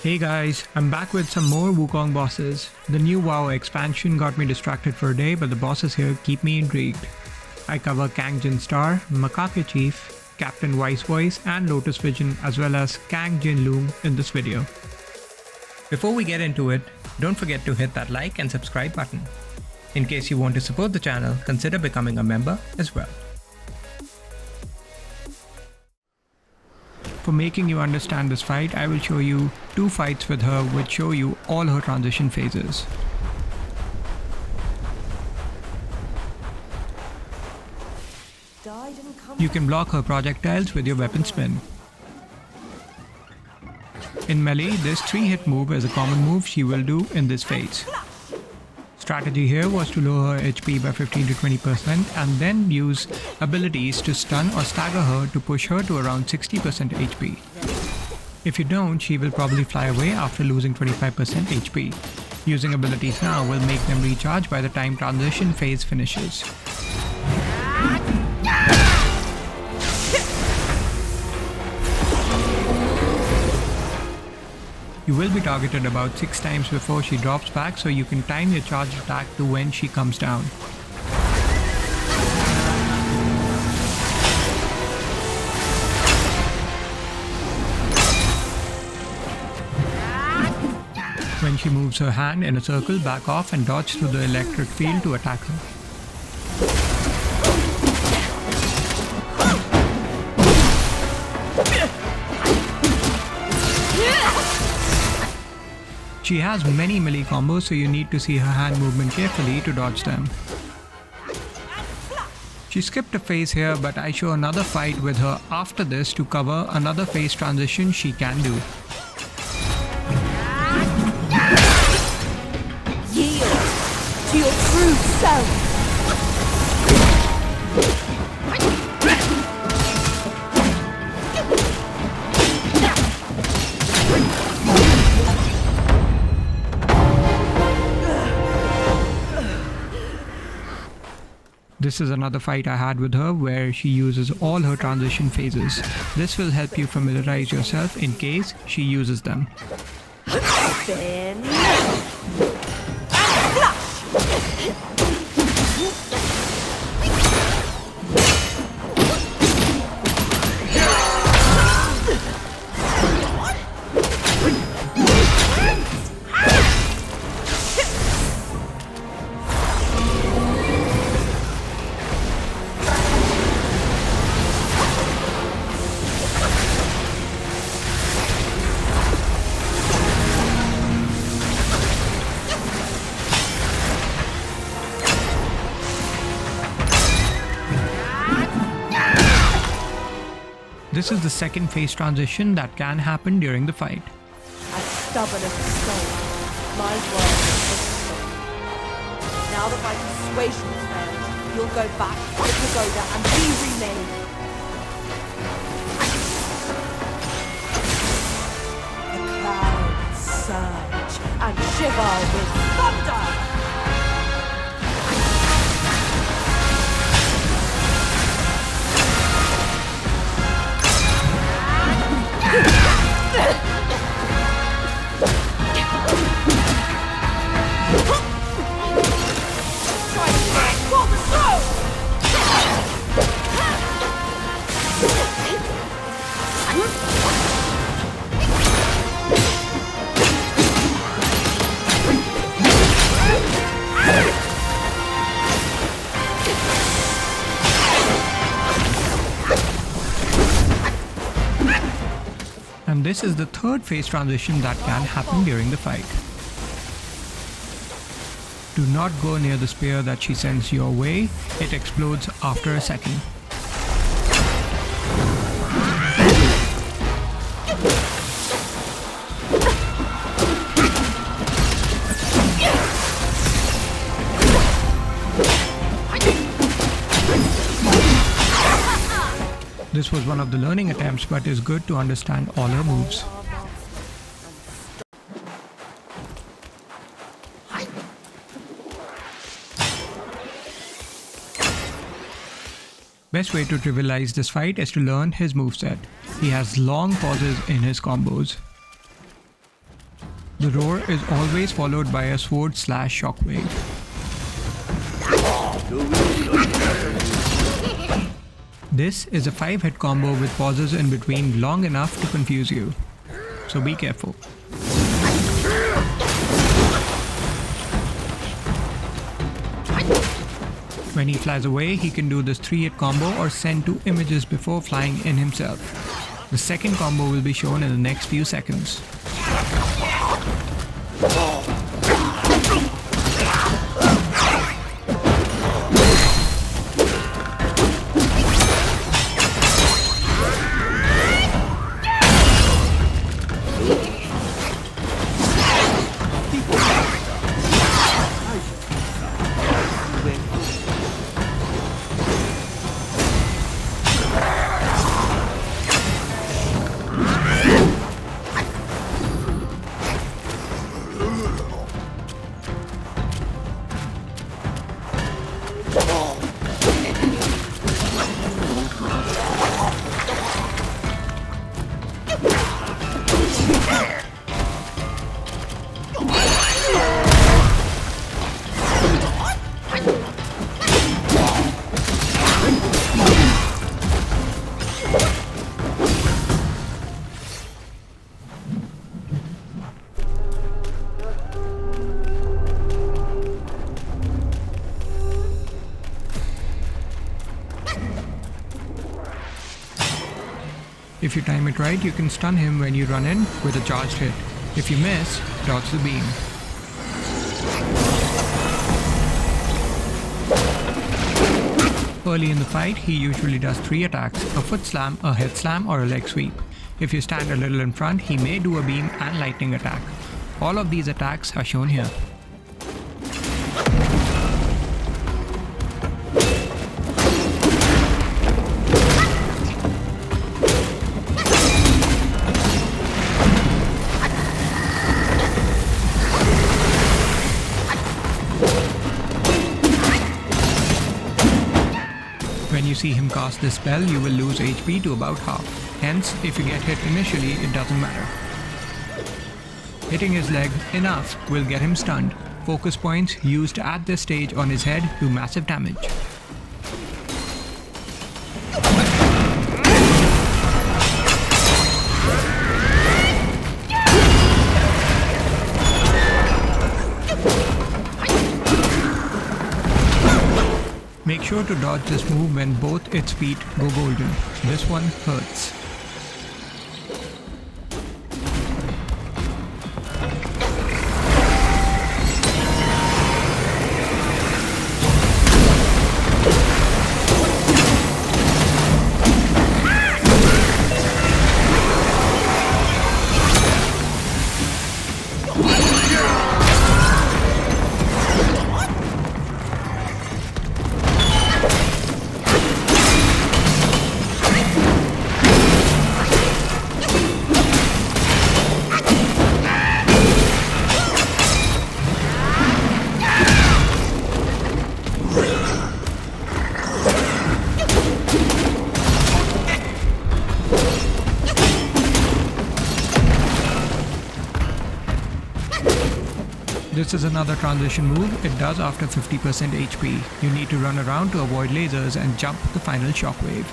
Hey guys, I'm back with some more Wukong bosses. The new WoW expansion got me distracted for a day, but the bosses here keep me intrigued. I cover Kang-Jin Star, Macaque Chief, Captain Wise Voice and Lotus-Vision as well as Kang-Jin Loong in this video. Before we get into it, don't forget to hit that like and subscribe button. In case you want to support the channel, consider becoming a member as well. For making you understand this fight, I will show you 2 fights with her which show you all her transition phases. You can block her projectiles with your weapon spin. In melee, this 3-hit move is a common move she will do in this phase. Strategy here was to lower her HP by 15 to 20% and then use abilities to stun or stagger her to push her to around 60% HP. If you don't, she will probably fly away after losing 25% HP. Using abilities now will make them recharge by the time transition phase finishes. You will be targeted about 6 times before she drops back, so you can time your charge attack to when she comes down. When she moves her hand in a circle, back off and dodge through the electric field to attack her. She has many melee combos, so you need to see her hand movement carefully to dodge them. She skipped a phase here, but I show another fight with her after this to cover another phase transition she can do. Yield to your true self! This is another fight I had with her where she uses all her transition phases. This will help you familiarize yourself in case she uses them. Spin. This is the second phase transition that can happen during the fight. As stubborn as the stone, my word is stone. Now that my persuasion has failed, you'll go back to the pagoda and be remade. The clouds surge and shiver with thunder! And this is the third phase transition that can happen during the fight. Do not go near the spear that she sends your way, it explodes after a second. This was one of the learning attempts, but is good to understand all her moves. Best way to trivialize this fight is to learn his moveset. He has long pauses in his combos. The roar is always followed by a sword/shockwave. This is a 5-hit combo with pauses in between long enough to confuse you, so be careful. When he flies away, he can do this 3-hit combo or send 2 images before flying in himself. The second combo will be shown in the next few seconds. If you time it right, you can stun him when you run in with a charged hit. If you miss, dodge the beam. Early in the fight, he usually does 3 attacks: a foot slam, a head slam, or a leg sweep. If you stand a little in front, he may do a beam and lightning attack. All of these attacks are shown here. When you see him cast this spell, you will lose HP to about half. Hence, if you get hit initially, it doesn't matter. Hitting his leg enough will get him stunned. Focus points used at this stage on his head do massive damage. Make sure to dodge this move when both its feet go golden. This one hurts. This is another transition move. It does after 50% HP. You need to run around to avoid lasers and jump the final shockwave.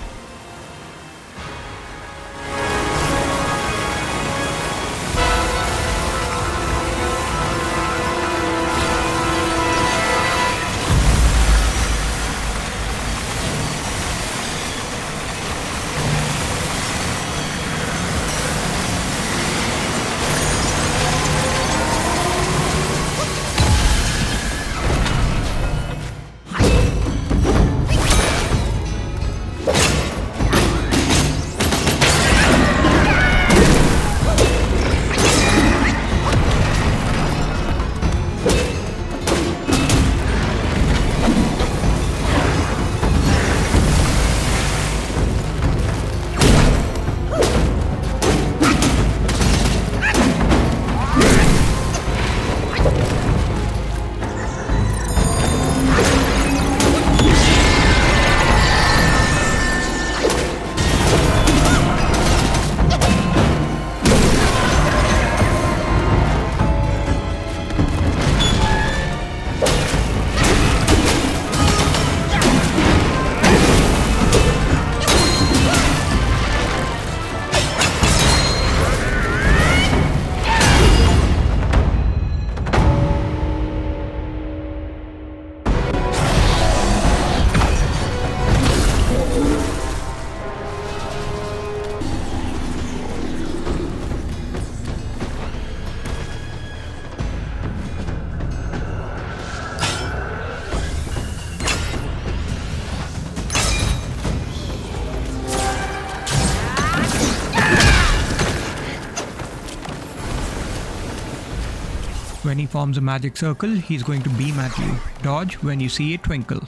When he forms a magic circle, he's going to beam at you. Dodge when you see it twinkle.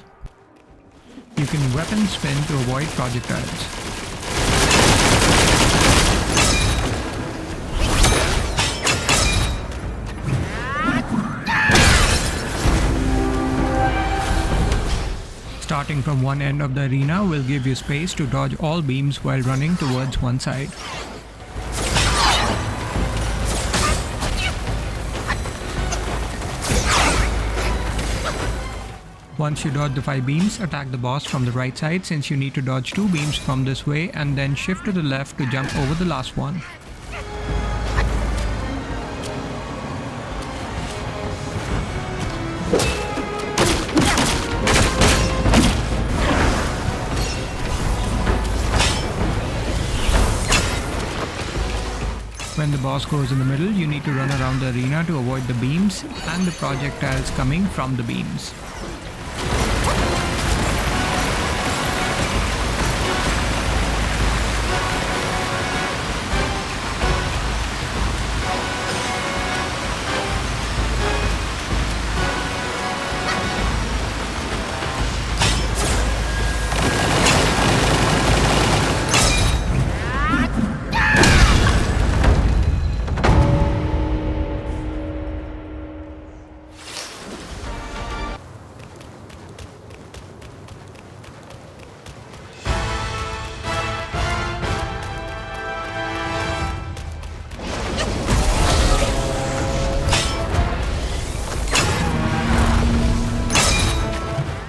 You can weapon spin to avoid projectiles. Starting from one end of the arena will give you space to dodge all beams while running towards one side. Once you dodge the 5 beams, attack the boss from the right side since you need to dodge 2 beams from this way and then shift to the left to jump over the last one. When the boss goes in the middle, you need to run around the arena to avoid the beams and the projectiles coming from the beams.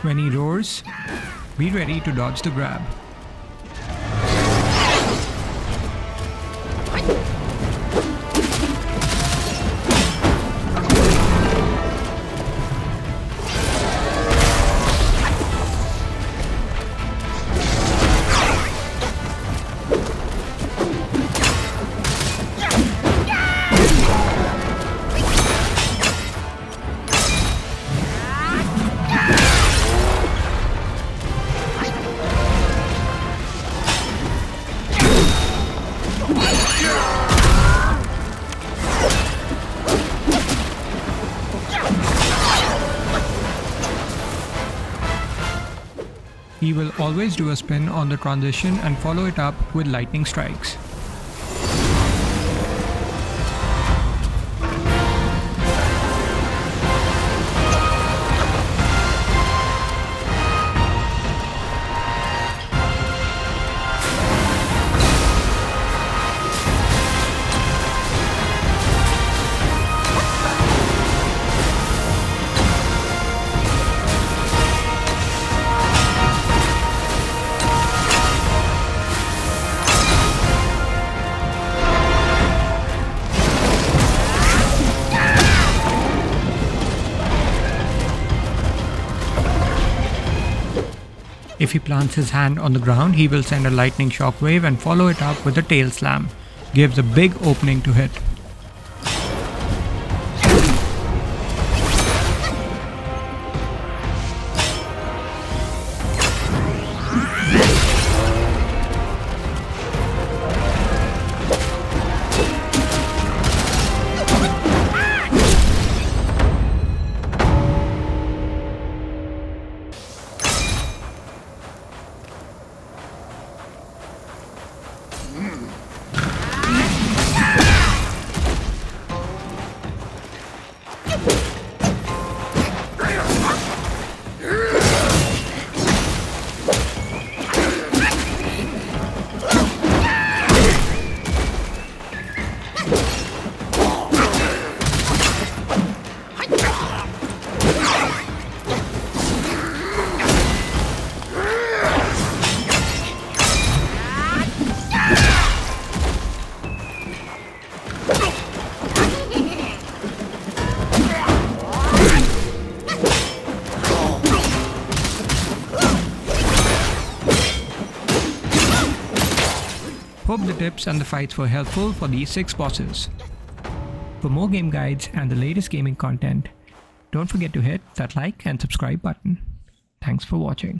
When he roars, be ready to dodge the grab. He will always do a spin on the transition and follow it up with lightning strikes. If he plants his hand on the ground, he will send a lightning shockwave and follow it up with a tail slam. Gives a big opening to hit. Hope the tips and the fights were helpful for these 6 bosses. For more game guides and the latest gaming content, don't forget to hit that like and subscribe button. Thanks for watching.